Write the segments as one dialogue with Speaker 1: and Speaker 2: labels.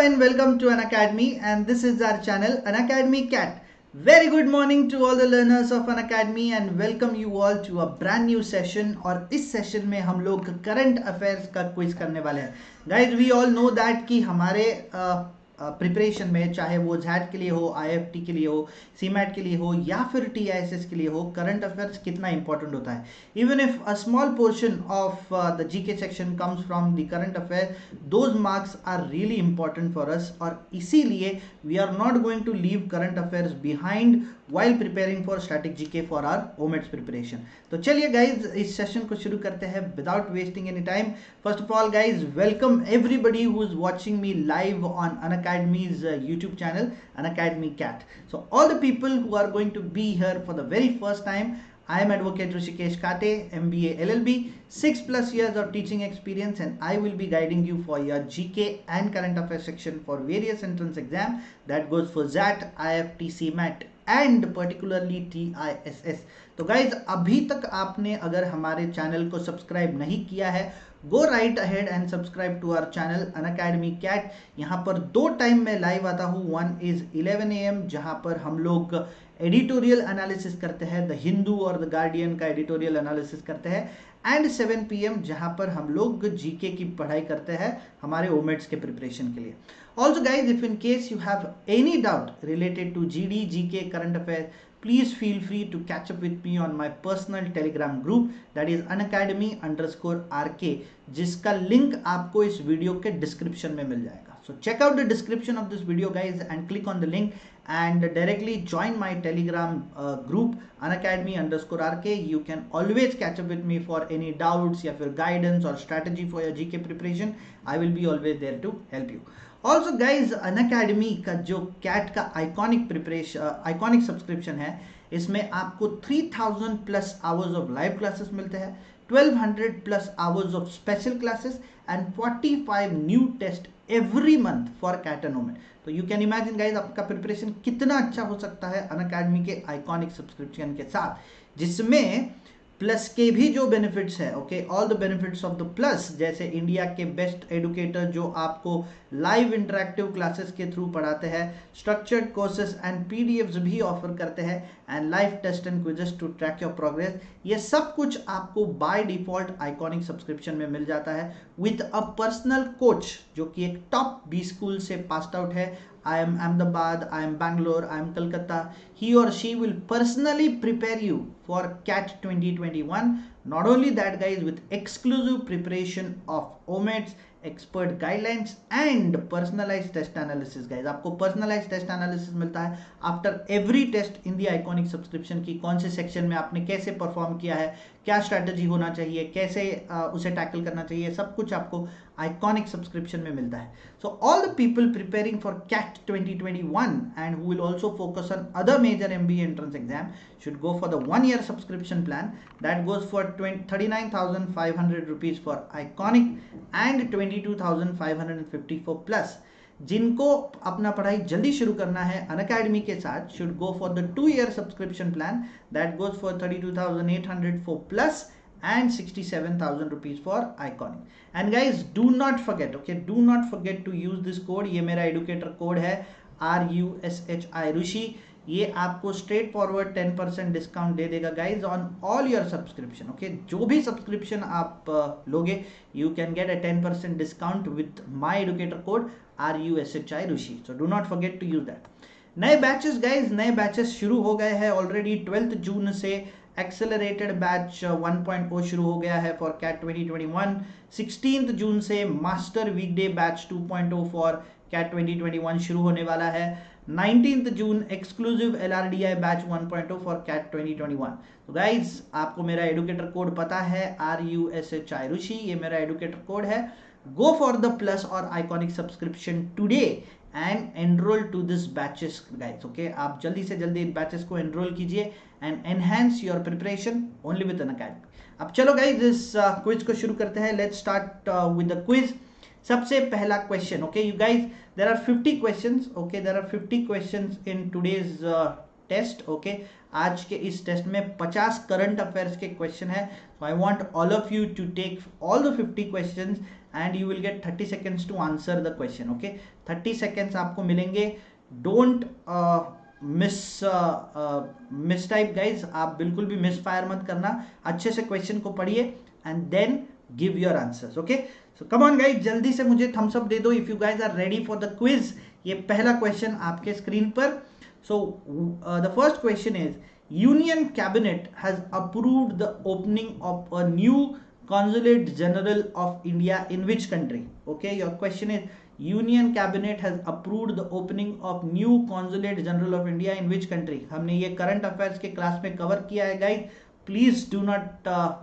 Speaker 1: and welcome to Unacademy, and this is our channel Unacademy Cat. Very good morning to all the learners of Unacademy and welcome you all to a brand new session. और इस session में हम लोग current affairs का quiz करने वाले हैं. Guys we all know that कि हमारे प्रिपरेशन में चाहे वो जैट के लिए हो, आईएफटी के लिए हो, सीमैट के लिए हो या फिर टीआईएसएस के लिए हो, करंट अफेयर्स कितना इंपॉर्टेंट होता है. Even if a small portion of the GK section comes from the current affair, those marks are really important for us और इसीलिए we are not going to leave current affairs behind while preparing for static GK for our OMETS preparation. तो चलिए guys इस session को शुरू करते हैं without wasting any time. First of all guys, welcome everybody who is watching me live on Unacademy's YouTube channel Unacademy Cat. So all the people who are going to be here for the very first time, I am Advocate Rishikesh Kate, MBA LLB, 6+ years of teaching experience, and I will be guiding you for your GK and current affairs section for various entrance exam that goes for ZAT, IFT, CMAT and particularly TISS. तो guys अभी तक आपने अगर हमारे channel को subscribe नहीं किया है, go right ahead and subscribe to our channel Unacademy CAT. यहाँ पर दो टाइम में लाइव आता हूँ. वन इज 11 AM जहाँ पर हम लोग एडिटोरियल एनालिसिस करते हैं, द हिंदू और द गार्डियन का एडिटोरियल एनालिसिस करते हैं, एंड 7 PM जहाँ पर हम लोग जीके की पढ़ाई करते हैं हमारे ओमेट्स के प्रिपरेशन के लिए. Also guys, if in case you have any doubt related to GD, GK, current affairs, please feel free to catch up with me on my personal telegram group that is unacademy_RK, जिसका link आपको इस video के description में मिल जाएगा. So check out the description of this video guys and click on the link and directly join my telegram group unacademy_RK. You can always catch up with me for any doubts या फिर guidance or strategy for your GK preparation. I will be always there to help you. Also guys Unacademy का जो cat का iconic subscription है, इसमें आपको 3000+ hours of live classes मिलते हैं, 1200+ hours of special classes and 45 new test every month for CAT and OMET. तो you can imagine guys आपका प्रिपरेशन कितना अच्छा हो सकता है अनअकैडमी के आइकॉनिक सब्सक्रिप्शन के साथ, जिसमें प्लस के भी जो बेनिफिट्स है, okay, all the benefits of the plus, जैसे इंडिया के बेस्ट एडुकेटर जो आपको लाइव इंटरेक्टिव क्लासेस के थ्रू पढ़ाते हैं, स्ट्रक्चर्ड कोर्सेज एंड पीडीएफ्स भी ऑफर करते हैं, and live test and quizzes to track your progress. ये सब कुछ आपको बाय डिफॉल्ट आइकॉनिक सब्सक्रिप्शन में मिल जाता है विद अ पर्सनल कोच जो कि एक टॉप बी स्कूल से पास्ड आउट है. I am Ahmedabad, I am Bangalore, I am Kolkata. He or she will personally prepare you for CAT 2021. Not only that guys, with exclusive preparation of OMETS, expert guidelines and personalized test analysis guys. आपको personalized test analysis मिलता है after every test इन दी iconic subscription की. कौन से section में आपने कैसे perform किया है, क्या स्ट्रैटेजी होना चाहिए, कैसे उसे टैकल करना चाहिए, सब कुछ आपको आइकॉनिक सब्सक्रिप्शन में मिलता है. So all the people preparing for CAT 2021 and who will also focus on other major MBA entrance exam should go for the 1-year subscription plan that goes for 39,500 rupees for iconic and 22,550 for plus. जिनको अपना पढ़ाई जल्दी शुरू करना है Unacademy के साथ should go for the 2-year subscription plan that goes for 32,800 for plus and 67,000 rupees for iconic. And guys, do not forget, okay, do not forget to use this code. ये मेरा एडुकेटर कोड है RUSHI Rushi. ये आपको straightforward 10% discount दे देगा guys on all your subscription. Okay, जो भी subscription आप लोगे you can get a 10% discount with my educator code RUSHI Rushi. So do not forget to use that. नए बैचेस गाइज, नए बैचेस शुरू हो गए हैं ऑलरेडी. 12 जून से एक्सेलरेटेड बैच 1.0 शुरू हो गया है फॉर कैट 2021. 16 जून से master weekday batch 2.0 for CAT 2021 शुरू होने वाला है. 19 जून exclusive LRDI batch 1.0 for CAT 2021. तो गाइज आपको मेरा एडुकेटर कोड पता है RUSHI रुशि, ये मेरा एडुकेटर कोड है. गो फॉर द प्लस और iconic subscription today and enroll to this batches guys. Okay, आप जल्दी से जल्दी इन बैचेस को एनरोल कीजिए and enhance your preparation only with Unacademy. अब चलो गाइज इस क्विज को शुरू करते हैं. Let's start with the quiz. सबसे पहला question, okay you guys, there are 50 questions. Okay, there are 50 questions in today's test. Okay, आज के इस टेस्ट में 50 करंट अफेयर्स के क्वेश्चन है. So I want all of you to take all the 50 questions and you will get 30 seconds to answer the question. Okay, 30 seconds आपको मिलेंगे. Don't miss type guys. आप बिल्कुल भी मिस फायर मत करना. अच्छे से क्वेश्चन को पढ़िए and then give your answers. Okay, so come on guys, जल्दी से मुझे थम्स अप दे दो if you guys are ready for the quiz. ये पहला क्वेश्चन आपके स्क्रीन पर. So the first question is, union cabinet has approved the opening of a new consulate general of India in which country? Okay, your question is, Union Cabinet has approved the opening of new consulate general of India in which country? हमने ये current affairs के class में cover किया है guys. Please do not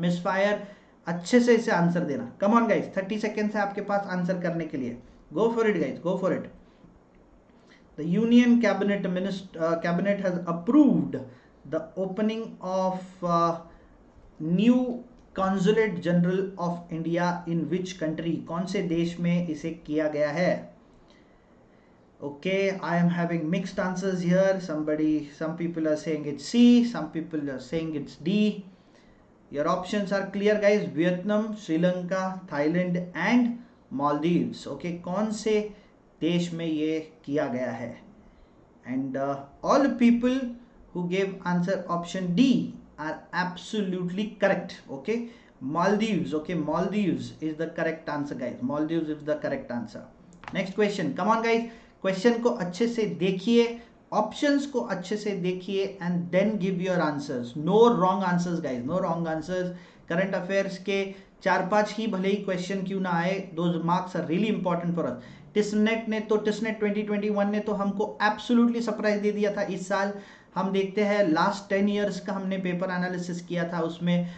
Speaker 1: miss fire. अच्छे से इसे answer देना. कम ऑन गाइज, 30 सेकेंड है आपके पास आंसर करने के लिए. Go for it guys, go for it. The Union Cabinet has approved the opening of new consulate general of India in which country? कौन से देश में इसे किया गया है? Okay, I am having mixed answers here. some people are saying it's C, some people are saying it's D. Your options are clear guys. Vietnam, Sri Lanka, Thailand and Maldives. Okay, कौन से देश में ये किया गया है? And all people who gave answer option D are absolutely correct. Okay, Maldives. Okay, Maldives is the correct answer guys. Maldives is the correct answer. Next question. Come on guys, question को अच्छे से देखिए, options को अच्छे से देखिए and then give your answers. No wrong answers guys, no wrong answers. Current affairs के 4-5 ही भले ही क्वेश्चन क्यों ना आए, those marks are really important for us. टिस्नेट 2021 ने तो हमको एब्सोल्युटली सरप्राइज दे दिया था इस साल. हम देखते हैं लास्ट 10 इयर्स का हमने पेपर एनालिसिस किया था, उसमें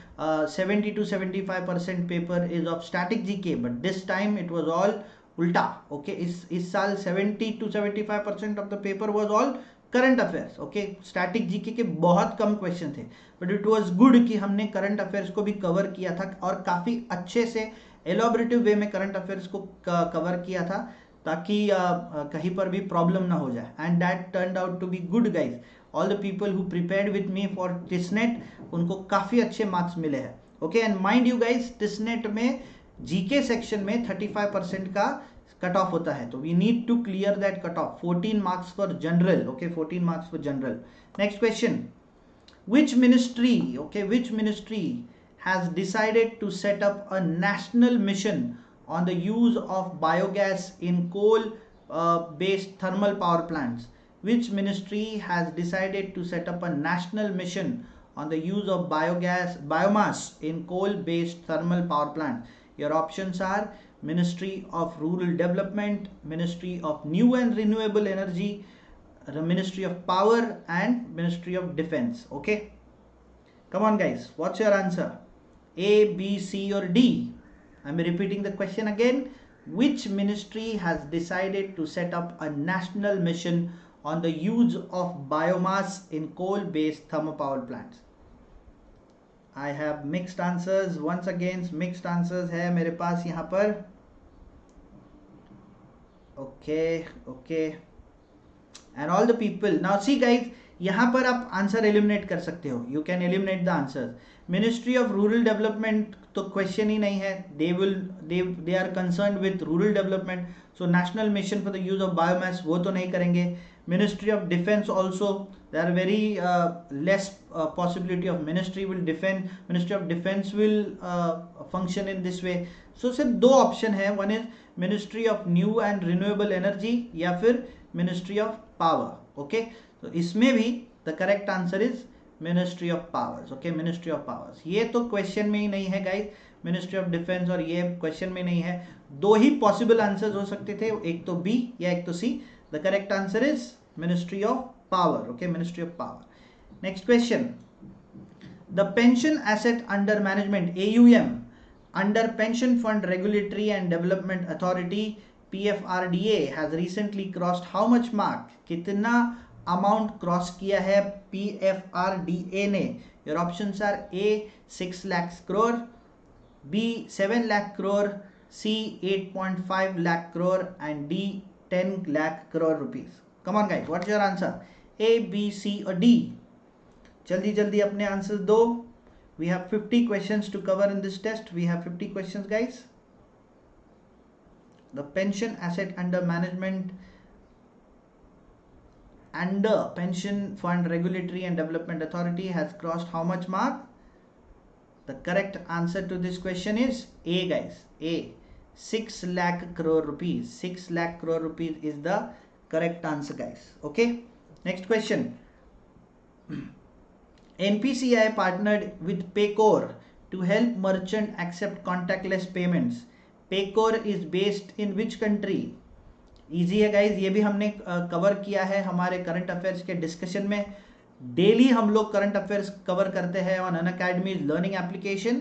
Speaker 1: 70 to 75% paper is of static GK, but this time it was all उल्टा. ओके, इस साल 70 to 75% of the paper was all current affairs. Okay, static GK के बहुत कम क्वेश्चन थे, बट इट वाज गुड कि हमने करंट अफेयर्स को भी कवर किया था और काफ़ी अच्छे से एलोबरेटिव वे में करंट अफेयर्स को कवर किया था, ताकि कहीं पर भी प्रॉब्लम ना हो जाए. And that turned out to be good guys. All the people who prepared with me for TISSNET, उनको काफ़ी अच्छे मार्क्स मिले हैं. Okay, and mind you guys, TISSNET में जीके सेक्शन में 35% का कट ऑफ होता है, तो we need to clear that cut off. 14 marks for general. Okay, 14 marks for general. Next question, which ministry, okay, which ministry has decided to set up a national mission on the use of biogas in coal based thermal power plants? Which ministry has decided to set up a national mission on the use of biomass in coal based thermal power plants? Your options are Ministry of Rural Development, Ministry of New and Renewable Energy, the Ministry of Power and Ministry of Defense. Okay, come on guys, what's your answer? A, B, C or D? I'm repeating the question again. Which ministry has decided to set up a national mission on the use of biomass in coal based thermal power plants? I have mixed answers. Once again mixed answers है मेरे पास यहाँ पर. Okay, and all the people, now see guys, यहाँ पर आप answer eliminate कर सकते हो. You can eliminate the answers. Ministry of rural development तो क्वेश्चन ही नहीं है. They are concerned with rural development, so national mission for the use of biomass वो तो नहीं करेंगे. Ministry of defence also, there are very less possibility of ministry of defence will function in this way. So सिर्फ दो option है, one is ministry of new and renewable energy या फिर ministry of power. Okay, तो इसमें भी the correct answer is ministry of powers. Okay, ministry of powers. ये तो क्वेश्चन में ही नहीं है गाइस, मिनिस्ट्री ऑफ डिफेंस और ये क्वेश्चन में नहीं है. दो ही पॉसिबल आंसर्स हो सकते थे, एक तो बी या एक तो C. The correct answer is ministry of power. Okay, ministry of power. Next question, the pension asset under management AUM under pension fund regulatory and development authority PFRDA has recently crossed how much mark? कितना amount cross किया है PFRDA ने? Your options are A 6 lakhs crore, B 7 lakh crore, C 8.5 lakh crore and D 10 lakh crore rupees. Come on guys, what's your answer? A, B, C or D? जल्दी जल्दी अपने answer दो. We have 50 questions to cover in this test. We have 50 questions guys. The pension asset under management under Pension Fund Regulatory and Development Authority has crossed how much mark? The correct answer to this question is A, guys. A. 6 lakh crore rupees. 6 lakh crore rupees is the correct answer, guys. Okay. Next question. NPCI partnered with Paycor to help merchant accept contactless payments. Paycor is based in which country? Easy है guys, ये भी हमने cover किया है हमारे current affairs के discussion में. Daily हम लोग करंट अफेयर्स कवर करते हैं on Unacademy learning application.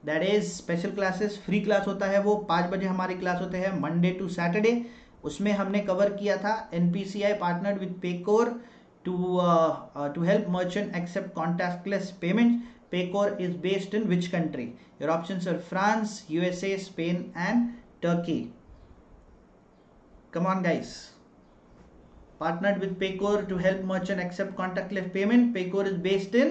Speaker 1: That is special classes, free class होता है वो 5 बजे हमारी क्लास होते हैं मंडे टू सैटरडे. उसमें हमने कवर किया था NPCI partnered with Paycore to help merchant accept contactless payment. Paycore is based in which country? Your options are France, USA, Spain and Turkey. Come on, guys. Partnered with Paycor to help merchant accept contactless payment. Paycor is based in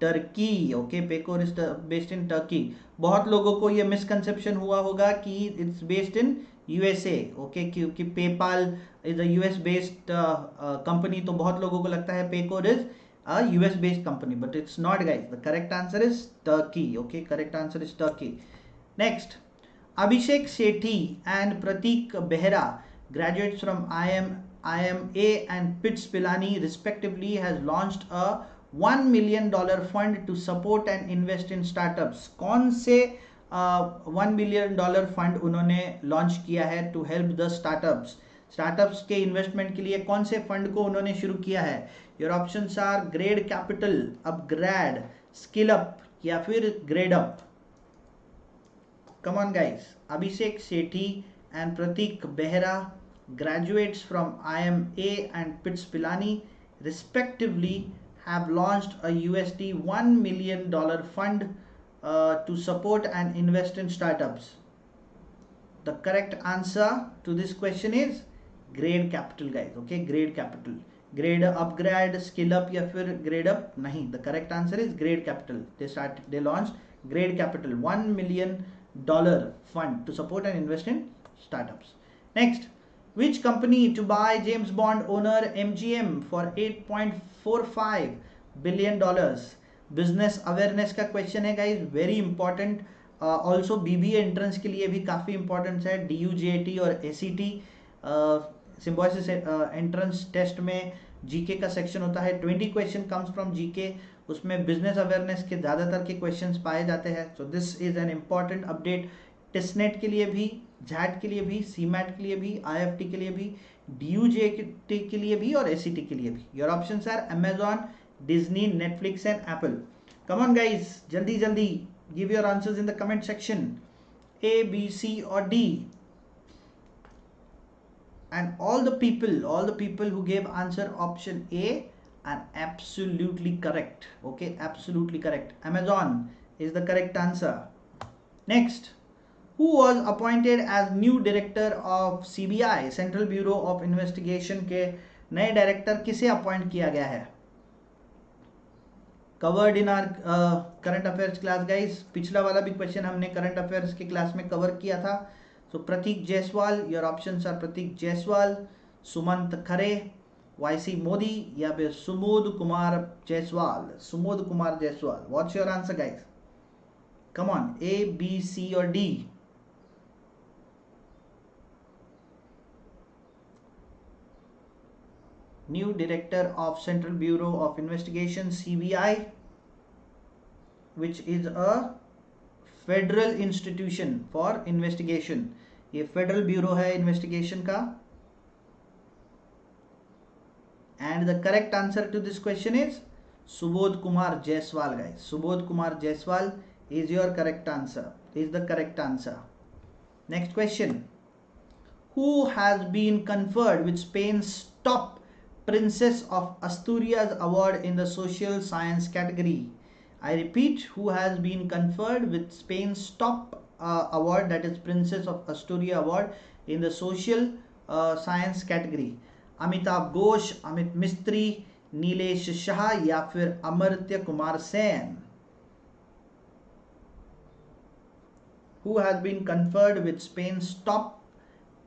Speaker 1: Turkey. Okay, Paycor is based in Turkey. बहुत लोगों को ये misconception हुआ होगा कि it's based in USA. Okay, क्योंकि PayPal is a US based company, तो बहुत लोगों को लगता है Paycor is a US based company, but it's not, guys. The correct answer is Turkey. Okay, correct answer is Turkey. Next, Abhishek Sethi and Pratik Behra, graduates from IMA and PITS Pilani respectively, has launched a $1 million fund to support and invest in startups. कौन से $1 million fund उन्होंने launch किया है to help the startups? Startups के investment के लिए कौन से फंड को उन्होंने शुरू किया है? Your options are Grade Capital, upGrad, Skill Up या फिर Grade Up. Come on, guys. Abhishek Sethi and Pratik Behra, graduates from IMA and PITS Pilani respectively, have launched a USD $1 million fund to support and invest in startups. The correct answer to this question is grade capital, guys. Okay, grade capital. Grade upgrade, skill up या फिर grade up नहीं. The correct answer is grade capital. They launched grade capital, $1 million fund to support and invest in startups. Next, which company to buy James Bond owner MGM for $8.45 billion? Business awareness का question है guys, very important. Also BBA entrance के लिए भी काफ़ी important है. DUJT और ACT Symbiosis entrance test में GK का सेक्शन होता है. 20 क्वेश्चन कम्स फ्रॉम जीके. उसमें बिजनेस अवेयरनेस के ज़्यादातर के क्वेश्चंस पाए जाते हैं. So this is an important update. Testnet के लिए भी, जैट के लिए भी, सीमैट के लिए भी, IFT के लिए भी, DUJT के लिए भी और ACT के लिए भी. Your options are Amazon, Disney, Netflix and Apple. Come on guys, जल्दी जल्दी give your answers in the comment section. A, B, C और D. And all the people who gave answer option A are absolutely correct. Okay, absolutely correct. Amazon is the correct answer. Next, who was appointed as new director of CBI, Central Bureau of Investigation? के नए director किसे appoint किया गया है? Covered in our current affairs class guys. पिछला वाला भी question हमने करंट अफेयर्स की क्लास में कवर किया था. So Prateek Jaiswal, your options are Prateek Jaiswal, Sumant Khare, YC Modi या फिर Sumod Kumar Jaiswal. Sumod Kumar Jaiswal. What's your answer guys? Come on, A, B, C और D. New director of Central Bureau of Investigation CBI, which is a federal institution for investigation. ये federal bureau है investigation का. And the correct answer to this question is Subodh Kumar Jaiswal guys. Subodh Kumar Jaiswal is your correct answer, is the correct answer. Next question, who has been conferred with Spain's top Princess of Asturias award in the social science category? I repeat, who has been conferred with Spain's top award, that is Princess of Asturias award in the social science category? Amitabh Ghosh, Amit मिस्त्री, नीलेश शाह या फिर Amartya Kumar Sen? Who has been conferred with Spain's top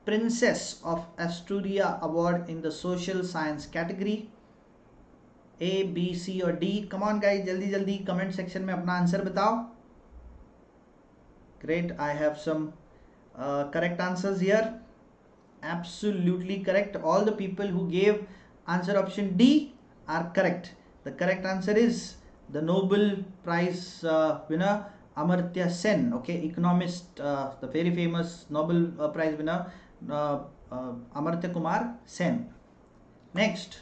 Speaker 1: Princess of Asturia Award in the Social Science category? A, B, C और D. Come on guys, जल्दी जल्दी comment section में अपना answer बताओ. Great, I have some correct answers here. Absolutely correct. All the people who gave answer option D are correct. The correct answer is the Nobel Prize winner Amartya Sen. Okay, economist, the very famous Nobel Prize winner Amartya Kumar Sen. Next,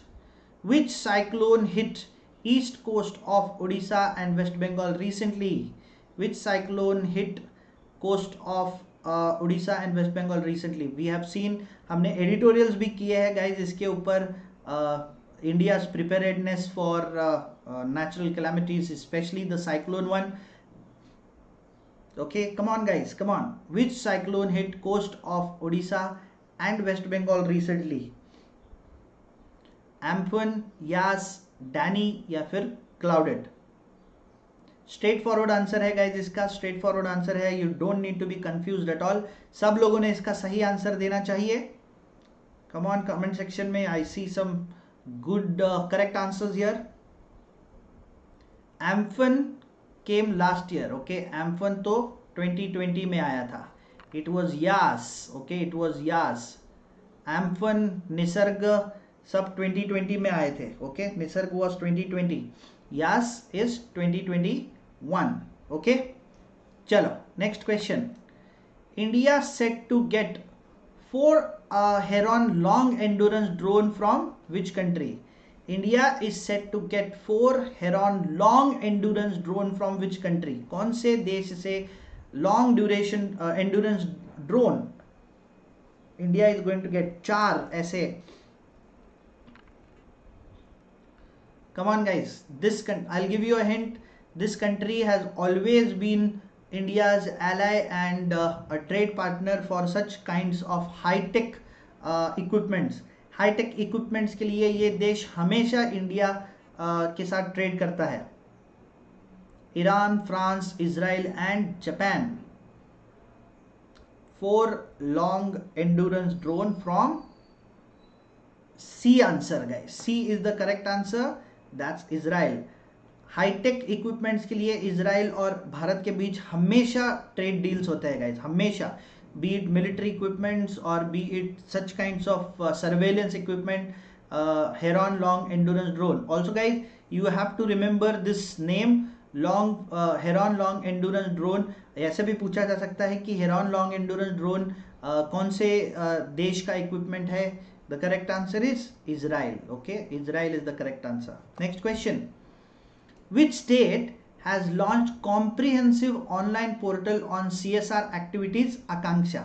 Speaker 1: which cyclone hit east coast of Odisha and West Bengal recently? Which cyclone hit coast of Odisha and West Bengal recently? We have seen, हमने editorials भी किए हैं guys इसके ऊपर, India's preparedness for natural calamities, especially the cyclone one. Okay, come on guys, come on. Which cyclone hit coast of Odisha and West Bengal recently? Amphan, Yas, Danny या फिर Clouded? Straight forward answer है guys इसका, straight forward answer है. You don't need to be confused at all. सब लोगों ने इसका सही आंसर देना चाहिए. कम ऑन कमेंट सेक्शन में. I see some good correct answers here. Amphan came last year. Okay, Amphan तो 2020 में आया था. It was Yaas. Okay, it was Yaas. Amphan, Nisarga सब 2020 में आए थे. Okay, Nisarga was 2020. Yaas is 2021. okay, chalo, next question. India set to get 4 Heron long endurance drone from which country? India is set to get 4 Heron long endurance drone from which country? कौन से देश से long duration endurance drone India is going to get? 4 ऐसे. Come on guys, I'll give you a hint. This country has always been India's ally and a trade partner for such kinds of high-tech equipments. High-tech equipments के लिए ये देश हमेशा India के साथ trade करता है. Iran, France, Israel and Japan. 4 long endurance drone from C answer guys. C is the correct answer. That's Israel. High tech equipments के लिए इजराइल और भारत के बीच हमेशा ट्रेड डील्स होते हैं गाइज, हमेशा. बी इट मिलिट्री इक्विपमेंट्स और be it such kinds of surveillance equipment. Heron long endurance drone. Also guys you have to remember this name, long Heron long endurance drone. ऐसे भी पूछा जा सकता है कि हेरॉन लॉन्ग एंडुरेंस ड्रोन कौन से देश का इक्विपमेंट है? The correct answer is Israel. Okay, Israel is the correct answer. Next question. Which state has launched comprehensive online portal on CSR activities? Akanksha.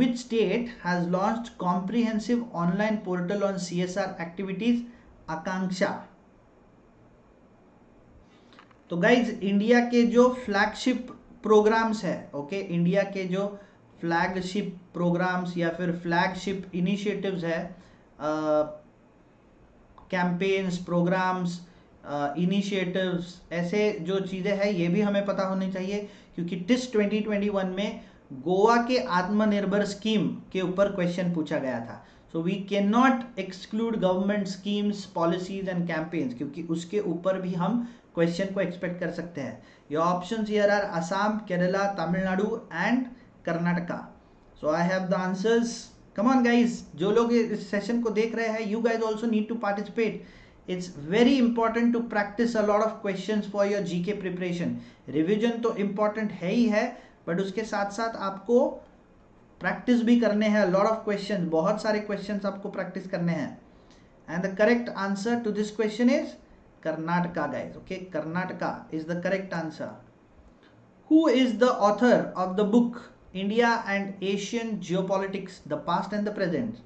Speaker 1: Which state has launched comprehensive online portal on CSR activities? Akanksha. तो guys India के जो flagship programmes है, okay, India के जो flagship programmes या फिर flagship initiatives है, campaigns, programmes, initiatives, ऐसे जो चीज़ें हैं ये भी हमें पता होनी चाहिए, क्योंकि टिस 2021 में गोवा के आत्मनिर्भर स्कीम के ऊपर क्वेश्चन पूछा गया था. So we can not exclude government schemes, policies and campaigns, क्योंकि उसके ऊपर भी हम क्वेश्चन को एक्सपेक्ट कर सकते हैं. Your options here are Assam, Kerala, Tamil Nadu and Karnataka. So I have the answers. Come on guys, जो लोग इस सेशन को देख रहे हैं, you guys also need to participate. It's very important to practice a lot of questions for your GK preparation. Revision तो important है ही है, बट उसके साथ साथ आपको प्रैक्टिस भी करने हैं. लॉट ऑफ क्वेश्चन, बहुत सारे क्वेश्चन आपको प्रैक्टिस करने हैं. And the correct answer to this question is Karnataka guys. Okay, Karnataka is the correct answer. Who is the author of the book India and Asian Geopolitics, the Past and the Present?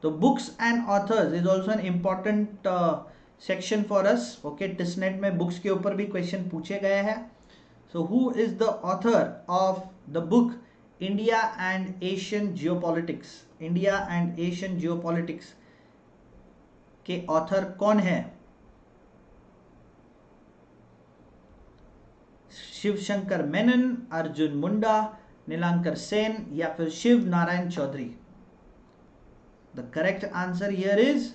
Speaker 1: So books and authors is also an important section for us. Okay, TISNET में books के ऊपर भी question पूछे गए हैं. So who is the author of the book India and Asian Geopolitics? India and Asian Geopolitics के author कौन है? शिवशंकर मेनन, अर्जुन मुंडा, नीलांकर सेन या फिर Shiv Narayan Chaudhary? The correct answer here is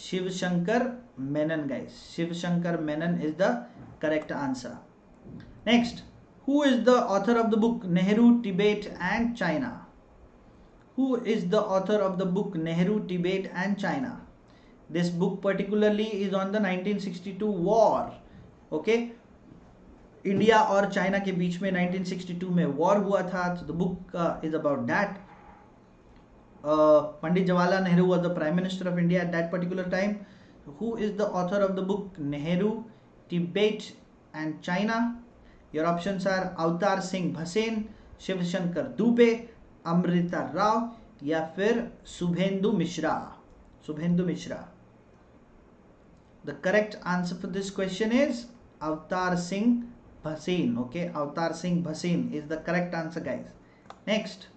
Speaker 1: Shiv Shankar Menon guys. Shiv Shankar Menon is the correct answer. Next, who is the author of the book Nehru, Tibet and China? Who is the author of the book Nehru, Tibet and China? This book particularly is on the 1962 war. Okay, India और China के बीच में 1962 में war हुआ था. तो the book is about that. Pandit Jawaharlal Nehru was the Prime Minister of India at that particular time. Who is the author of the book Nehru, Tibet and China? Your options are Avtar Singh Bhasin, Shiv Shankar Dubey, Amrita Rao या फिर Subhendu Mishra. Subhendu Mishra. The correct answer for this question is Avtar Singh Bhasin. Okay, Avtar Singh Bhasin is the correct answer, guys. Next,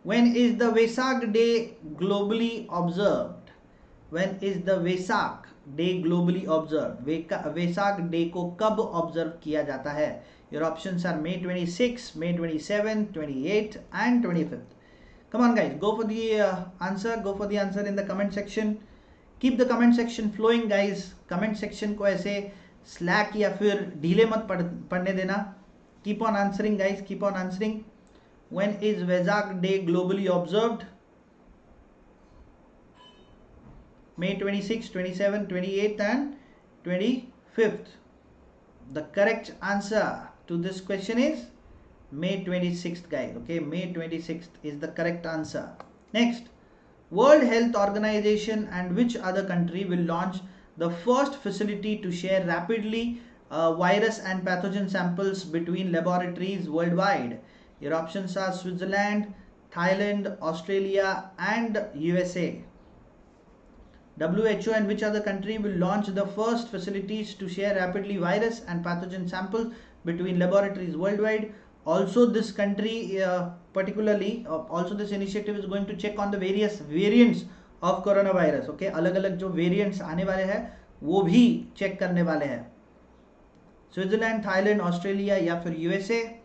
Speaker 1: when is the Vesak day globally observed? When is the Vesak day globally observed? Vesak day को कब observe किया जाता है? Your options are May 26, May 27, 28 and 25th. Come on guys, go for the answer. Go for the answer in the comment section. Keep the comment section flowing guys. Comment section को ऐसे slack या फिर ढीले मत पढ़ने देना. Keep on answering guys. Keep on answering. When is Vesak Day globally observed? May 26, 27, 28 and 25th. The correct answer to this question is May 26th guys. Okay, May 26th is the correct answer. Next, World Health Organization and which other country will launch the first facility to share rapidly virus and pathogen samples between laboratories worldwide? Your options are Switzerland, Thailand, Australia and USA. WHO and which other country will launch the first facilities to share rapidly virus and pathogen samples between laboratories worldwide? Also this country particularly also this initiative is going to check on the various variants of coronavirus. Okay, अलग अलग जो variants आने वाले हैं वो भी check करने वाले हैं. Switzerland, Thailand, Australia या फिर USA?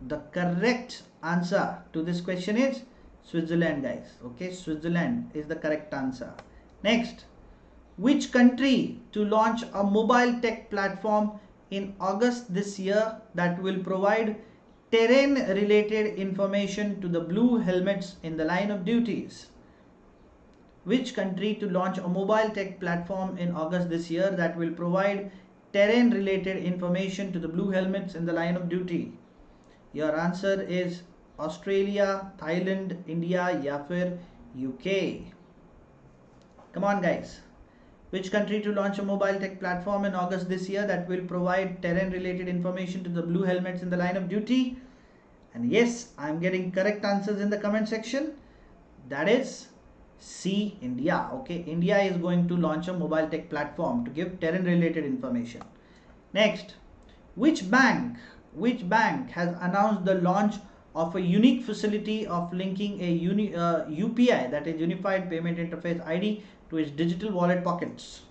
Speaker 1: The correct answer to this question is Switzerland guys. Okay, Switzerland is the correct answer. Next, which country to launch a mobile tech platform in August this year that will provide terrain related information to the blue helmets in the line of duties? Which country to launch a mobile tech platform in August this year that will provide terrain related information to the blue helmets in the line of duty? Your answer is Australia, Thailand, India या फिर UK. Come on guys. Which country to launch a mobile tech platform in August this year that will provide terrain related information to the blue helmets in the line of duty? And yes, I am getting correct answers in the comment section. That is C, India. Okay, India is going to launch a mobile tech platform to give terrain related information. Next, which bank has announced the launch of a unique facility of linking a UPI, that is Unified Payment Interface ID, to its digital wallet pockets?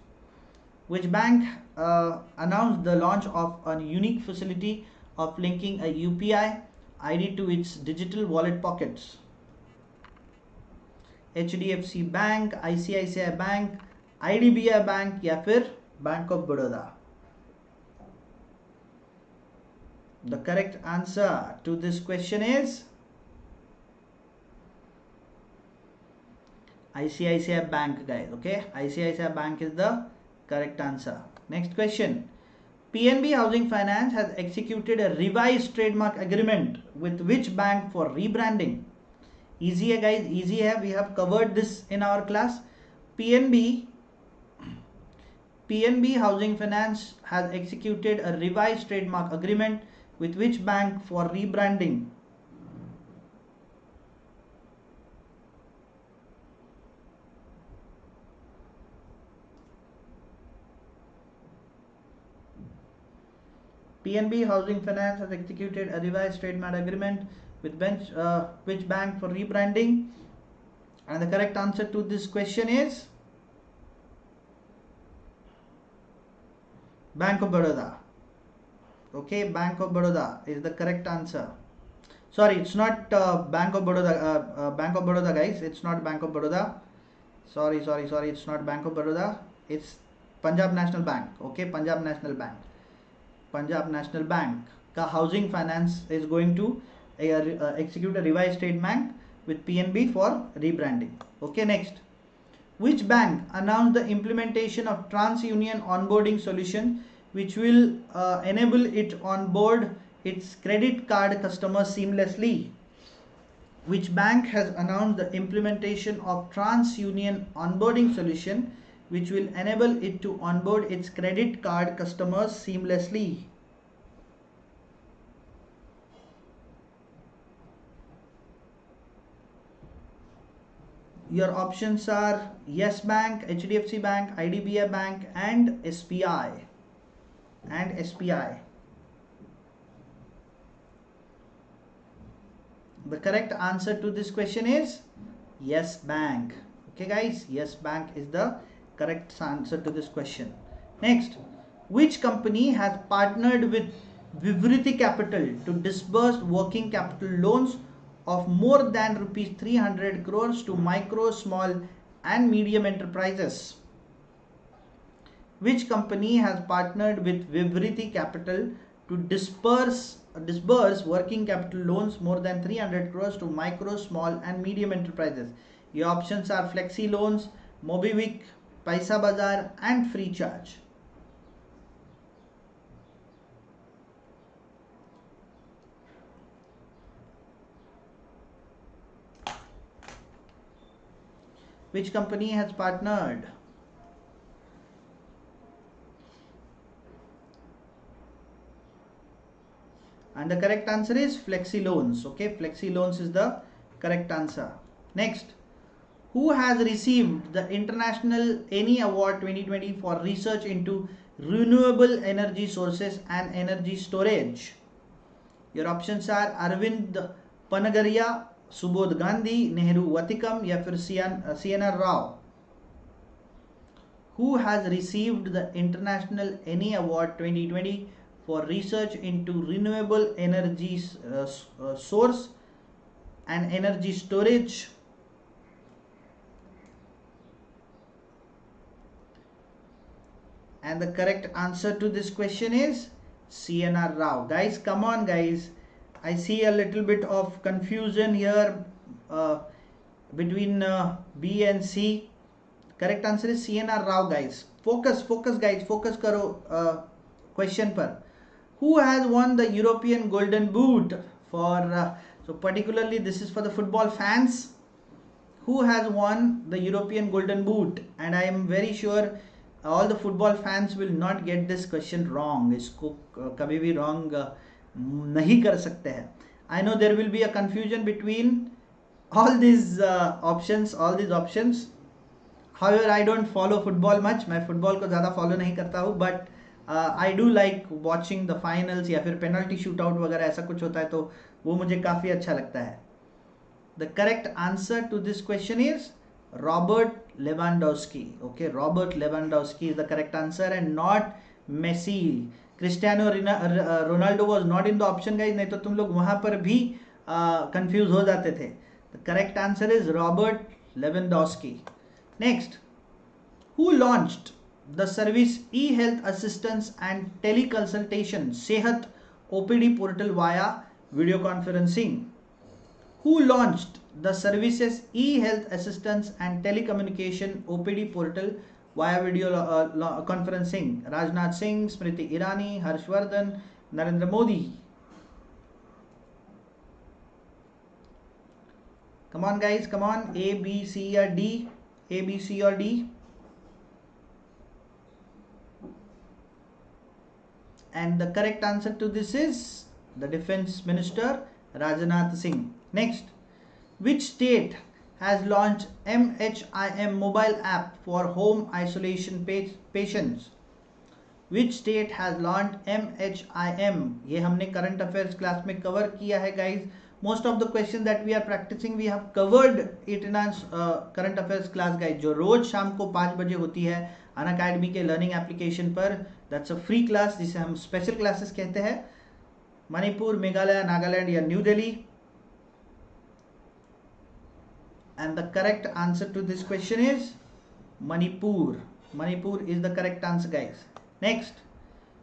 Speaker 1: Which bank announced the launch of a unique facility of linking a UPI ID to its digital wallet pockets? HDFC Bank, ICICI Bank, IDBI Bank या फिर Bank of Baroda? The correct answer to this question is ICICI Bank guys. Okay, ICICI Bank is the correct answer. Next question, PNB Housing Finance has executed a revised trademark agreement with which bank for rebranding? Easy है guys, easy है. We have covered this in our class. PNB Housing Finance has executed a revised trademark agreement with which bank for rebranding? PNB Housing Finance has executed a revised trademark agreement with which bank for rebranding? And the correct answer to this question is Bank of Baroda. Okay, Bank of Baroda is the correct answer. Sorry, it's not Bank of Baroda. Bank of Baroda, guys. It's not Bank of Baroda. Sorry. It's not Bank of Baroda. It's Punjab National Bank. Okay, Punjab National Bank. Punjab National Bank का housing finance is going to execute a revised statement with PNB for rebranding. Okay, next. Which bank announced the implementation of TransUnion onboarding solution which will enable it onboard its credit card customers seamlessly? Which bank has announced the implementation of TransUnion onboarding solution which will enable it to onboard its credit card customers seamlessly? Your options are Yes Bank, HDFC Bank, IDBI Bank and SBI. The correct answer to this question is Yes Bank. Okay guys, Yes Bank is the correct answer to this question. Next, which company has partnered with Vivriti Capital to disburse working capital loans of more than rupees 300 crores to micro, small and medium enterprises? Which company has partnered with Vivriti Capital to disburse working capital loans more than 300 crores to micro, small and medium enterprises? Your options are Flexi Loans, Mobivic, Paisa Bazaar and Freecharge. Which company has partnered? And the correct answer is Flexi Loans. Okay, Flexi Loans is the correct answer. Next, who has received the International ENI Award 2020 for research into renewable energy sources and energy storage? Your options are Arvind Panagaria, Subodh Gandhi, Nehru Vatikam या फिर CNR Rao. Who has received the International ENI Award 2020 for research into renewable energy source and energy storage? And the correct answer to this question is CNR Rao. Guys, come on guys. I see a little bit of confusion here between B and C. Correct answer is CNR Rao, guys. Focus guys. Focus karo question par. Who has won the European Golden Boot for so particularly this is for the football fans? Who has won the European Golden Boot? And I am very sure all the football fans will not get this question wrong. इसको कभी भी wrong नहीं कर सकते हैं. I know there will be a confusion between all these options. However, I don't follow football much. मैं football को ज़्यादा follow नहीं करता हूँ. But I do like watching the finals या फिर penalty shootout वगैरह ऐसा कुछ होता है तो वो मुझे काफ़ी अच्छा लगता है. The correct answer to this question is Robert Lewandowski. Okay, Robert Lewandowski is the correct answer and not Messi. Cristiano Ronaldo was not in the option, guys. नहीं तो तुम लोग वहाँ पर भी confuse हो जाते थे. The correct answer is Robert Lewandowski. Next, who launched the service e-health assistance and teleconsultation Sehat OPD portal via video conferencing? Who launched the services e-health assistance and telecommunication OPD portal via video conferencing? Rajnath Singh, Smriti Irani, Harshvardhan, Narendra Modi. Come on guys, come on. A, B, C or D? A, B, C or D? And the correct answer to this is the Defense Minister Rajnath Singh. Next, which state has launched MHIM mobile app for home isolation patients? Which state has launched MHIM? ये हमने current affairs class में cover किया है guys. most of the questions that we are practicing we have covered it in our current affairs class guide जो रोज शाम को 5 बजे होती है अनअकैडमी के लर्निंग एप्लीकेशन पर. दैट्स अ फ्री क्लास जिसे हम स्पेशल क्लासेस कहते हैं. मणिपुर, मेघालय, नागालैंड या new Delhi. And the correct answer to this question is Manipur. Manipur is the correct answer, guys. Next,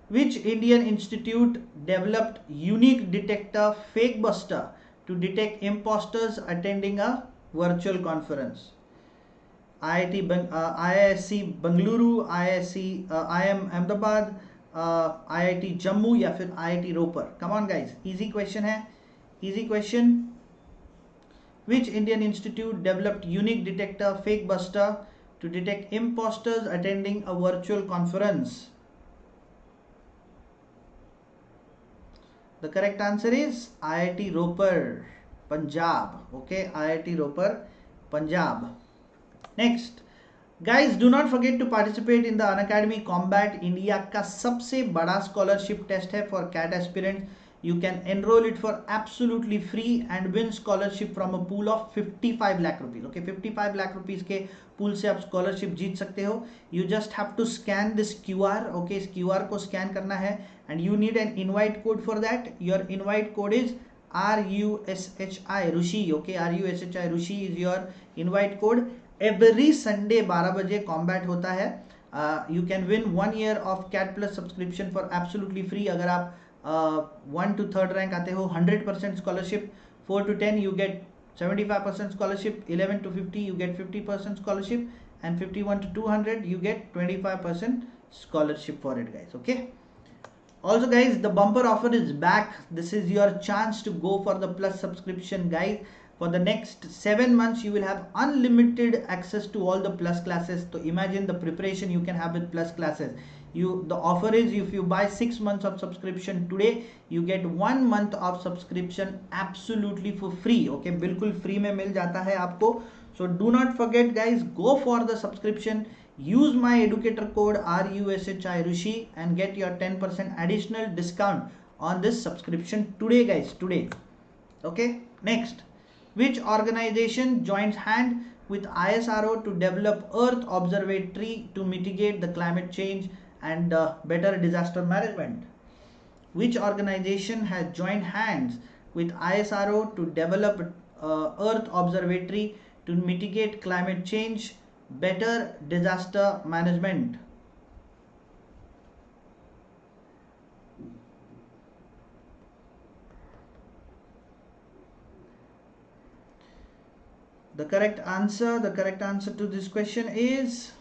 Speaker 1: which Indian institute developed unique detector fake buster to detect imposters attending a virtual conference? IISc Bengaluru, IIM Ahmedabad, IIT Jammu या फिर IIT Ropar. Come on guys, easy question है, easy question. Which Indian institute developed unique detector fake buster to detect imposters attending a virtual conference? The correct answer is IIT Ropar, Punjab. Okay, IIT Ropar, Punjab. Next, guys, do not forget to participate in the Unacademy Combat India का सबसे बड़ा scholarship test है for CAT aspirants. You can enroll it for absolutely free and win scholarship from a pool of 55 lakh rupees. Okay, 55 lakh rupees के pool से आप scholarship जीत सकते हो. You just have to scan this QR. Okay, इस QR को scan करना है and you need an invite code for that. Your invite code is RUSHI Rushi. Okay, RUSHI Rushi is your invite code. Every Sunday 12 बजे combat होता है. You can win 1 year of CAT Plus subscription for absolutely free. अगर आप 1 to 3rd rank आते हो 100% scholarship. 4 to 10 you get 75% scholarship. 11 to 50 you get 50% scholarship, and 51 to 200 you get 25% scholarship for it, guys. Okay, also guys, the bumper offer is back. This is your chance to go for the plus subscription, guys. For the next 7 months you will have unlimited access to all the plus classes. So imagine the preparation you can have with plus classes. The offer is, if you buy 6 months of subscription today, you get 1 month of subscription absolutely for free. Okay, बिल्कुल free में मिल जाता है आपको. So do not forget guys, go for the subscription. Use my educator code RUSHI Rushi and get your 10% additional discount on this subscription today, guys, today. Okay, next, which organization joins hand with ISRO to develop Earth Observatory to mitigate the climate change and better disaster management? Which organization has joined hands with ISRO to develop Earth Observatory to mitigate climate change, better disaster management? The correct answer to this question is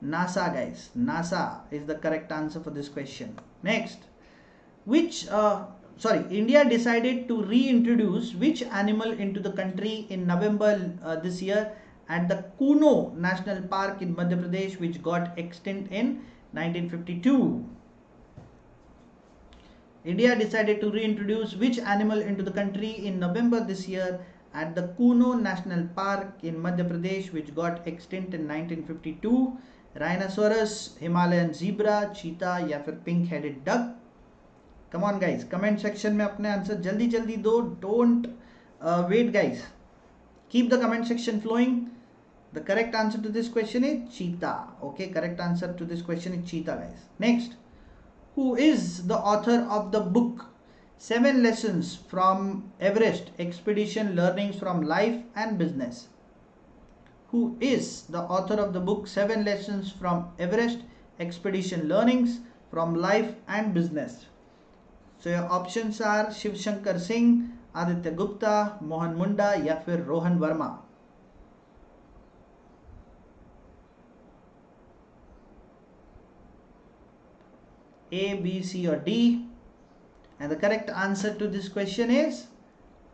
Speaker 1: NASA, guys. NASA is the correct answer for this question. Next, India decided to reintroduce which animal into the country in November this year at the Kuno National Park in Madhya Pradesh, which got extinct in 1952. India decided to reintroduce which animal into the country in November this year at the Kuno National Park in Madhya Pradesh, which got extinct in 1952. Rhinoceros, Himalayan zebra, cheetah या फिर pink headed duck? Come on guys, comment section में अपने answer जल्दी जल्दी दो. Don't wait guys, keep the comment section flowing. The correct answer to this question is cheetah. Okay, correct answer to this question is cheetah, guys. Next, who is the author of the book 7 Lessons from Everest Expedition Learnings from Life and Business? Who is the author of the book 7 Lessons from Everest Expedition Learnings from Life and Business? So your options are Shiv Shankar Singh, Aditya Gupta, Mohan Munda या फिर Rohan Verma. A, B, C or D? And the correct answer to this question is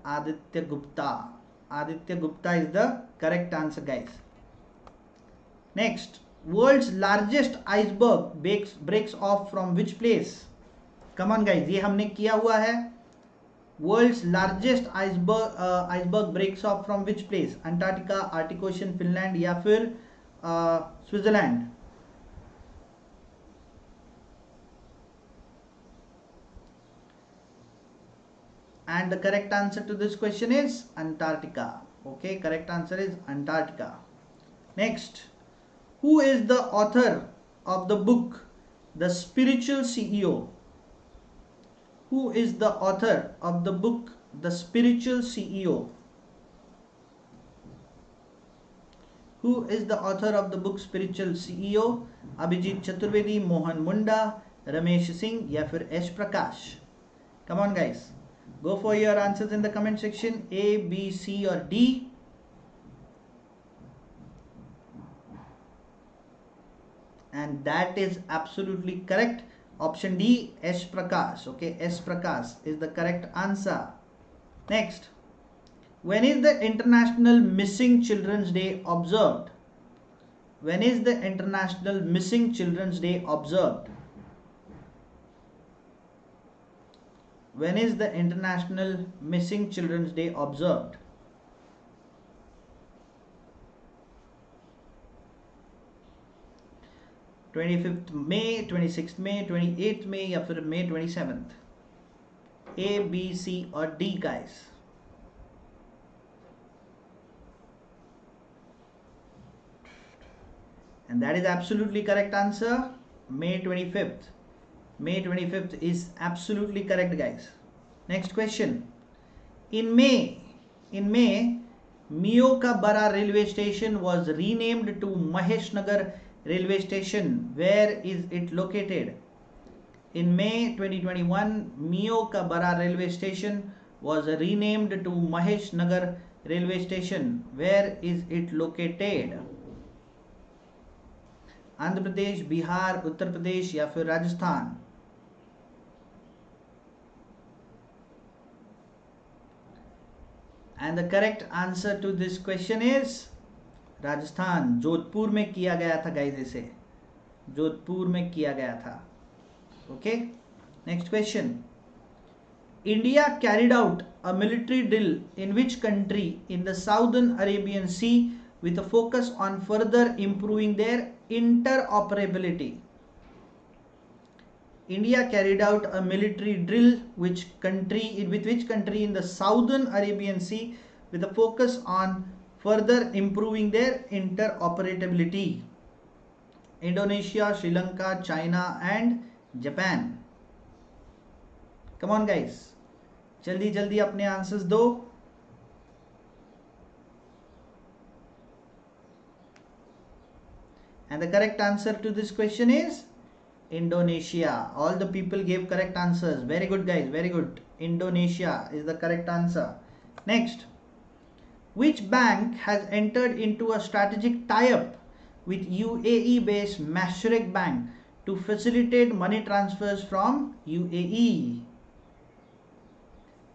Speaker 1: Aditya Gupta. Aditya Gupta is the correct answer, guys. Next, world's largest iceberg breaks off from which place? Come on guys, ये हमने किया हुआ है. World's largest iceberg breaks off from which place? Antarctica, Arctic Ocean, Finland या फिर Switzerland? and the correct answer to this question is Antarctica. Okay, correct answer is Antarctica. Next, who is the author of the book The Spiritual CEO? Who is the author of the book The Spiritual CEO? Who is the author of the book Spiritual CEO? Abhijit Chaturvedi, Mohan Munda, Ramesh Singh या फिर एश प्रकाश? Come on guys, go for your answers in the comment section. A, B, C or D. And that is absolutely correct. Option D, S Prakash. Okay, S Prakash is the correct answer. Next, when is the International Missing Children's Day observed? When is the International Missing Children's Day observed? When is the International Missing Children's Day observed? (25th May, 26th May, 28th May या फिर May 27th? A, B, C or D guys? And that is absolutely correct answer. May 25th. May 25th is absolutely correct guys. Next question. In May, Miokabara railway station was renamed to Maheshnagar railway station. Where is it located? In May 2021, Miokabara railway station was renamed to Maheshnagar railway station. Where is it located? Andhra Pradesh, Bihar, Uttar Pradesh या फिर Rajasthan? And the correct answer to this question is Rajasthan. Jodhpur में किया गया था guys, इसे जोधपुर में किया गया था. Okay, next question. India carried out a military drill in which country in the southern Arabian Sea with a focus on further improving their interoperability? India carried out a military drill with which country in the southern Arabian Sea with a focus on further improving their interoperability? Indonesia, Sri Lanka, China and Japan. Come on guys, जल्दी जल्दी अपने answers दो. And the correct answer to this question is Indonesia. All the people gave correct answers. Very good guys, very good. Indonesia is the correct answer. Next, which bank has entered into a strategic tie-up with UAE based Mashreq Bank to facilitate money transfers from UAE?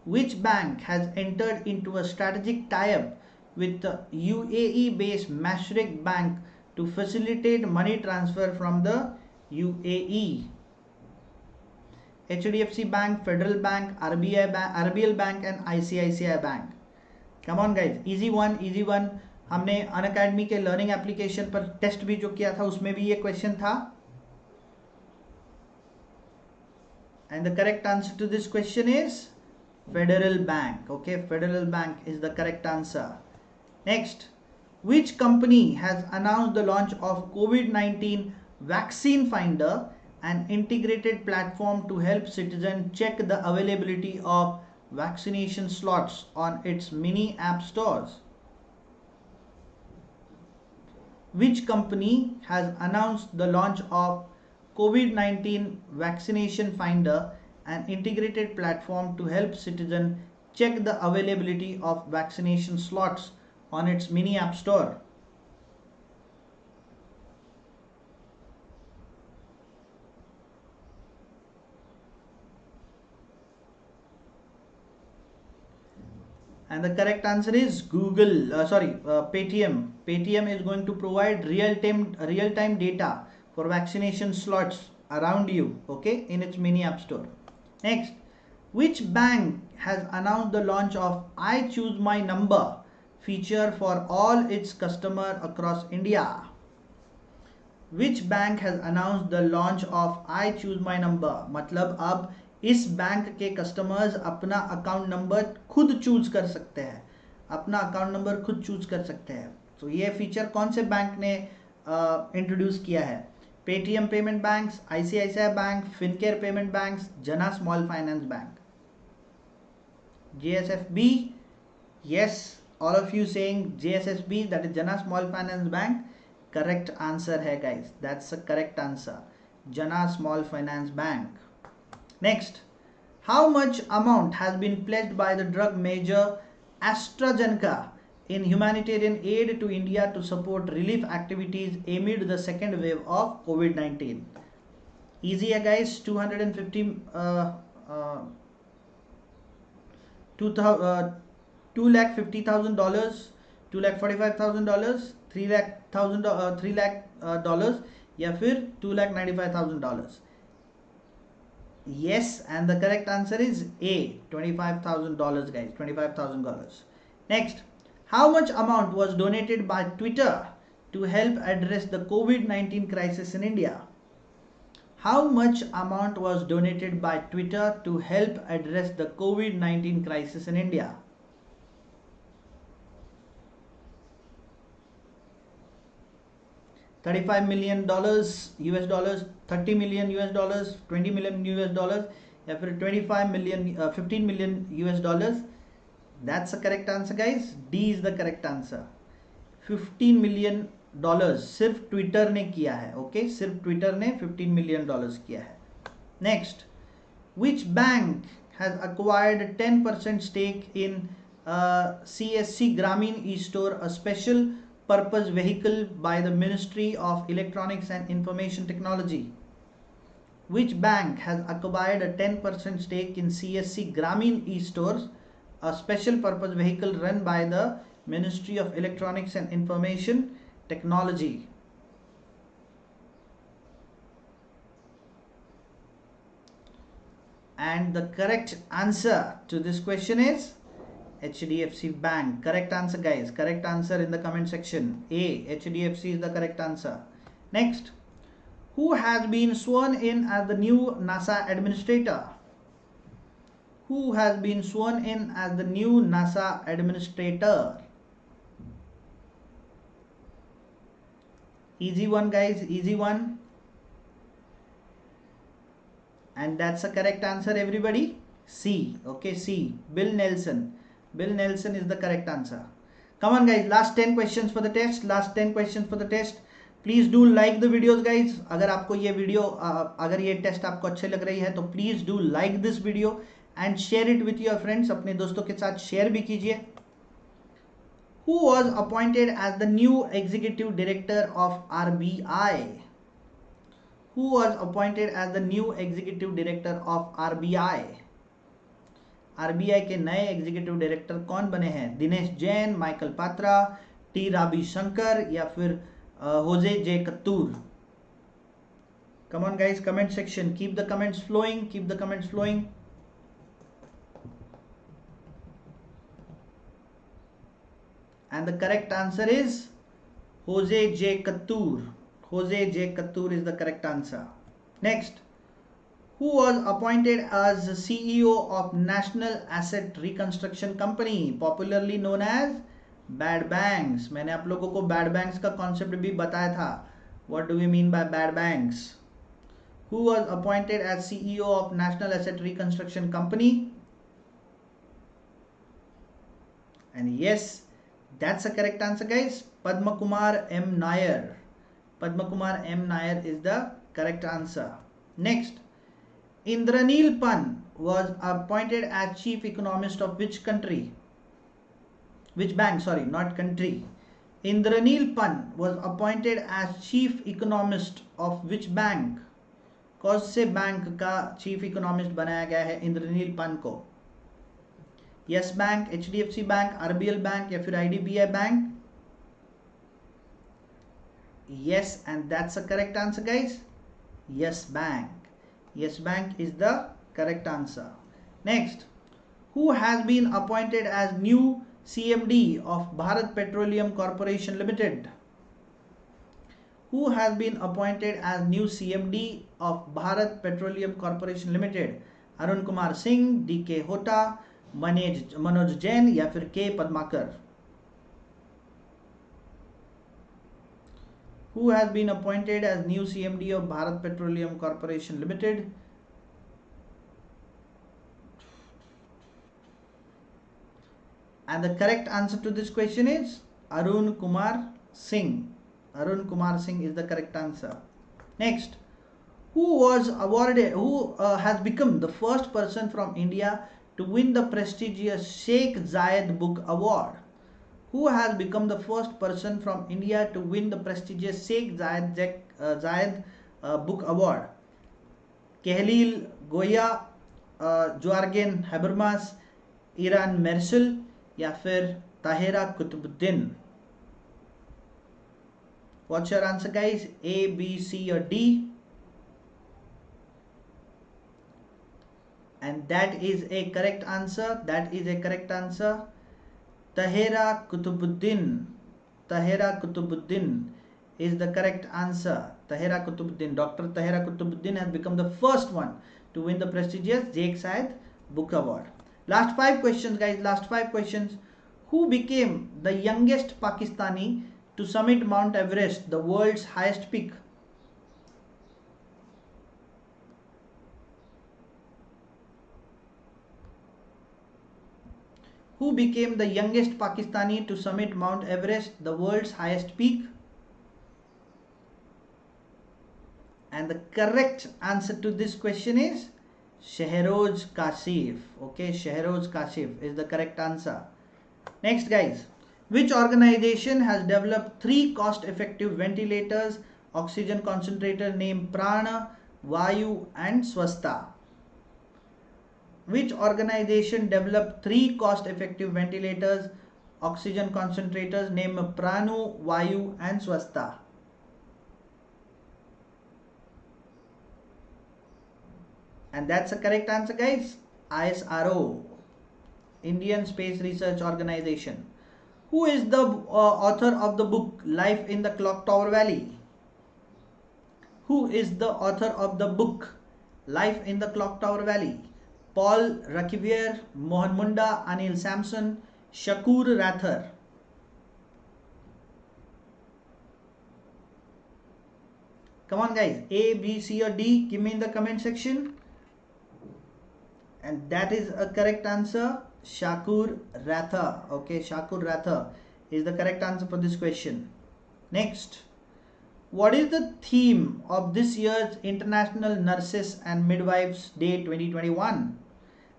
Speaker 1: Which bank has entered into a strategic tie-up with the UAE based Mashreq Bank to facilitate money transfer from the UAE? HDFC Bank, Federal Bank, RBI Bank, RBL Bank and ICICI Bank. Come on guys, easy one, easy one. हमने Unacademy के learning application पर test भी जो किया था उसमें भी ये क्वेश्चन था. And the correct answer to this question is Federal Bank. Okay, Federal Bank is the correct answer. Next, which company has announced the launch of COVID-19 Vaccine Finder, an integrated platform to help citizens check the availability of vaccination slots on its mini app stores? Which company has announced the launch of COVID-19 Vaccination Finder, an integrated platform to help citizens check the availability of vaccination slots on its mini app store? And the correct answer is Paytm. Paytm is going to provide real-time data for vaccination slots around you, okay, in its mini app store. Next, which bank has announced the launch of I Choose My Number feature for all its customers across India? Which bank has announced the launch of I Choose My Number? मतलब अब इस bank के customers अपना account number खुद choose कर सकते हैं, अपना अकाउंट नंबर खुद चूज कर सकते हैं। तो ये फीचर कौन से बैंक ने इंट्रोड्यूस किया है? Paytm payment banks, ICICI bank, Fincare payment banks, Jana small finance bank. JSFB, yes, all of you saying JSSB, that is Jana Small Finance Bank. Correct answer hai guys, that's the correct answer, Jana Small Finance Bank. Next, how much amount has been pledged by the drug major AstraZeneca in humanitarian aid to India to support relief activities amid the second wave of COVID-19? Easy hai guys, 250 $250,000, $245,000, $3 lakh या फिर $295,000. Yes, and the correct answer is A, $25,000 guys, $25,000. Next, how much amount was donated by Twitter to help address the COVID-19 crisis in India? How much amount was donated by Twitter to help address the COVID-19 crisis in India? $35 million US dollars, $30 million US dollars, $20 million US dollars, या फिर 25 million, 15 million US dollars. That's the correct answer guys. D is the correct answer. 15 million dollars सिर्फ Twitter ने किया है, okay, सिर्फ Twitter ने 15 million dollars किया है. Next, which bank has acquired 10% stake in CSC Grameen e store, a special purpose vehicle by the ministry of electronics and information technology? Which bank has acquired a 10% stake in CSC Grameen e-stores, a special purpose vehicle run by the Ministry of Electronics and Information Technology? And the correct answer to this question is HDFC Bank. Correct answer guys, correct answer in the comment section. A, HDFC is the correct answer. Next, who has been sworn in as the new NASA administrator? Who has been sworn in as the new NASA administrator? Easy one guys, easy one. And that's the correct answer everybody. C, okay, C, Bill Nelson. Bill Nelson is the correct answer. Come on guys, last 10 questions for the test, last 10 questions for the test. Please do like the videos guys. अगर आपको ये video अगर ये test आपको अच्छे लग रही है तो please do like this video and share it with your friends. अपने दोस्तों के साथ शेयर भी कीजिए. Who was appointed as the new executive director of RBI? Who was appointed as the new executive director of RBI? RBI के नए executive director कौन बने हैं? दिनेश जैन, माइकल पात्रा, टी रविशंकर या फिर Jose J. Kattur? Come on guys, comment section, keep the comments flowing, keep the comments flowing. And the correct answer is Jose J. Kattur. Jose J. Kattur is the correct answer. Next, who was appointed as CEO of National Asset Reconstruction Company, popularly known as bad banks? मैंने आप लोगों को bad banks का concept भी बताया था. What do we mean by bad banks? Who was appointed as CEO of national asset reconstruction company? And yes, that's a correct answer guys. Padma Kumar M. Nair. Padma Kumar M. Nair is the correct answer. Next, Indranil Pan was appointed as chief economist of which country? Which bank? Sorry, not country. Indranil Pan was appointed as chief economist of which bank? कौन से bank का chief economist बनाया गया है इंद्रनील पन को? Yes bank, HDFC bank, RBL bank या फिर IDBI bank? Yes, and that's the correct answer guys. Yes bank. Yes bank is the correct answer. Next, who has been appointed as new CMD of Bharat Petroleum Corporation Limited? Who has been appointed as new CMD of Bharat Petroleum Corporation Limited? Arun Kumar Singh, DK Hota, Manoj Jain या फिर K Padmakar? Who has been appointed as new CMD of Bharat Petroleum Corporation Limited? And the correct answer to this question is Arun Kumar Singh. Arun Kumar Singh is the correct answer. Next, who has become the first person from India to win the prestigious Sheikh Zayed Book Award? Who has become the first person from India to win the prestigious Sheikh Zayed Book Award? Kehlil Goya, Joargen Habermas, Iran Mersel या फिर Tahira Qutubuddin? What's your answer, guys? A, B, C or D? And that is a correct answer. That is a correct answer. Tahira Kutubuddin. Tahira Kutubuddin is the correct answer. Tahira Kutubuddin. Dr. Tahira Kutubuddin has become the first one to win the prestigious Sheikh Zayed Book Award. Last 5 questions, guys. Last 5 questions. Who became the youngest Pakistani to summit Mount Everest, the world's highest peak? Who became the youngest Pakistani to summit Mount Everest, the world's highest peak? And the correct answer to this question is Shehroz Kashif. Okay, Shehroz Kashif is the correct answer. Next, guys, which organization has developed 3 cost-effective ventilators, oxygen concentrator named Prana, Vayu and Swasta? Which organization developed 3 cost-effective ventilators, oxygen concentrators named Pranu, Vayu and Swasta? And that's the correct answer, guys. ISRO, Indian Space Research Organization. Who is the author of the book Life in the Clock Tower Valley? Who is the author of the book Life in the Clock Tower Valley? Paul Rakivier, Mohan Munda, Anil Samson, Shakur Rathar. Come on, guys. A, B, C or D? Give me in the comment section. And that is a correct answer. Shakur Rathar. Okay, Shakur Rathar is the correct answer for this question. Next, what is the theme of this year's International Nurses and Midwives Day 2021?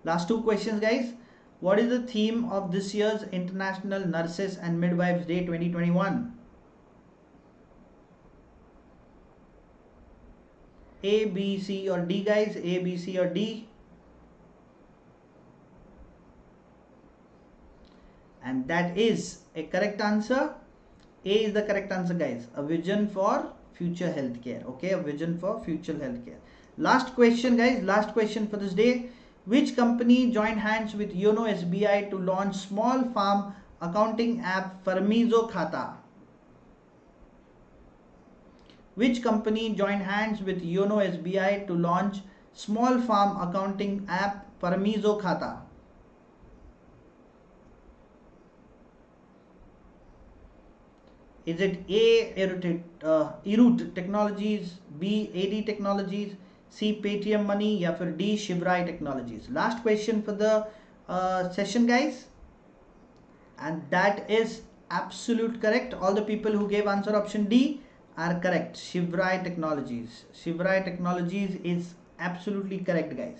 Speaker 1: Last 2 questions, guys. What is the theme of this year's International Nurses and Midwives Day 2021? A, B, C or D, guys? A, B, C or D? And that is a correct answer. A is the correct answer, guys. A vision for future healthcare. Okay, a vision for future healthcare. Last question, guys. Last question for this day. Which company joined hands with Yono SBI to launch small farm accounting app Farmizo Khata? Which company joined hands with Yono SBI to launch small farm accounting app Farmizo Khata? Is it A, Eroot Technologies, B, AD Technologies, C, Paytm Money, या फिर D, Shivrai Technologies? Last question for the session, guys. And that is absolute correct. All the people who gave answer option D are correct. Shivrai Technologies. Shivrai Technologies is absolutely correct, guys.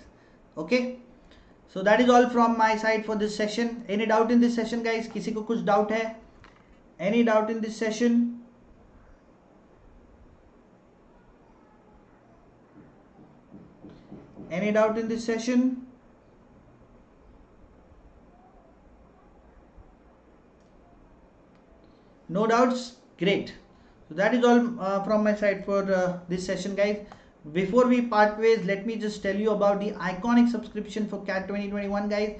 Speaker 1: Okay. So that is all from my side for this session. Any doubt in this session, guys? किसी को कुछ doubt है? Any doubt in this session? Any doubt in this session? No doubts? Great. So that is all from my side for this session, guys. Before we part ways, let me just tell you about the iconic subscription for CAT 2021, guys.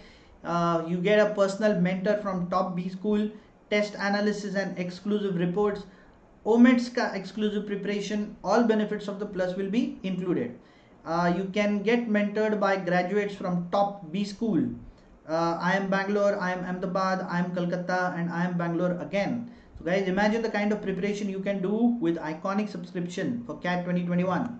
Speaker 1: You get a personal mentor from Top B School, test analysis and exclusive reports, OMETS ka exclusive preparation. All benefits of the plus will be included. You can get mentored by graduates from top B school. I am Bangalore, I am Ahmedabad, I am Kolkata, and I am Bangalore again. So guys, imagine the kind of preparation you can do with Iconic subscription for CAT 2021.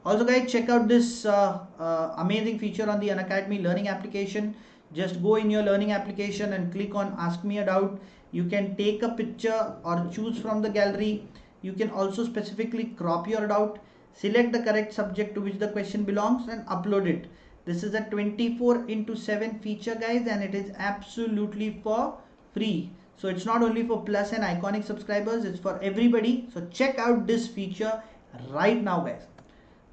Speaker 1: Also guys, check out this amazing feature on the Unacademy learning application. Just go in your learning application and click on Ask Me a Doubt. You can take a picture or choose from the gallery. You can also specifically crop your doubt, select the correct subject to which the question belongs, and upload it. This is a 24/7 feature guys, and it is absolutely for free. So it's not only for Plus and Iconic subscribers, it's for everybody. So check out this feature right now guys.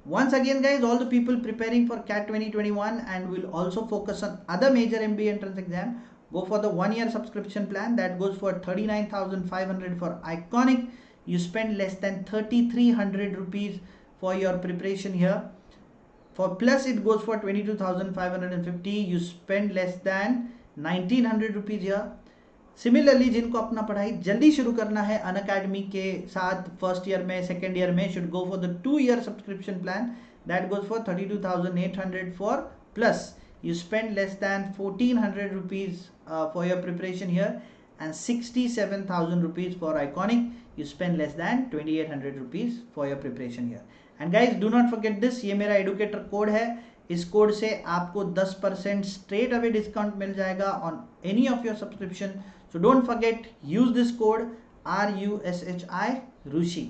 Speaker 1: Once again guys, all the people preparing for CAT 2021 and will also focus on other major MBA entrance exam, go for the 1 year subscription plan that goes for 39,500 for Iconic. You spend less than 3,300 rupees for your preparation here. For Plus it goes for 22,550. You spend less than 1,900 rupees here. Similarly जिनको अपना पढ़ाई जल्दी शुरू करना है Unacademy के साथ first year में सेकेंड ईयर में should go for the 2 year subscription plan that goes for 32,800 for plus. You spend less than 1,400 rupees for your preparation here, and 67,000 rupees for Iconic. You spend less than 2,800 rupees for your preparation here. And guys, do not forget this, ये मेरा educator code है. इस code से आपको 10% straight away discount मिल जाएगा on any of your subscription. So don't forget, use this code RUSHI Rushi.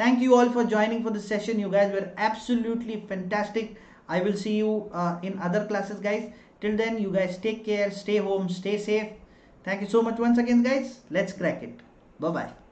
Speaker 1: Thank you all for joining for this session. You guys were absolutely fantastic. I will see you in other classes guys. Till then, you guys take care, stay home, stay safe. Thank you so much once again guys. Let's crack it. Bye bye.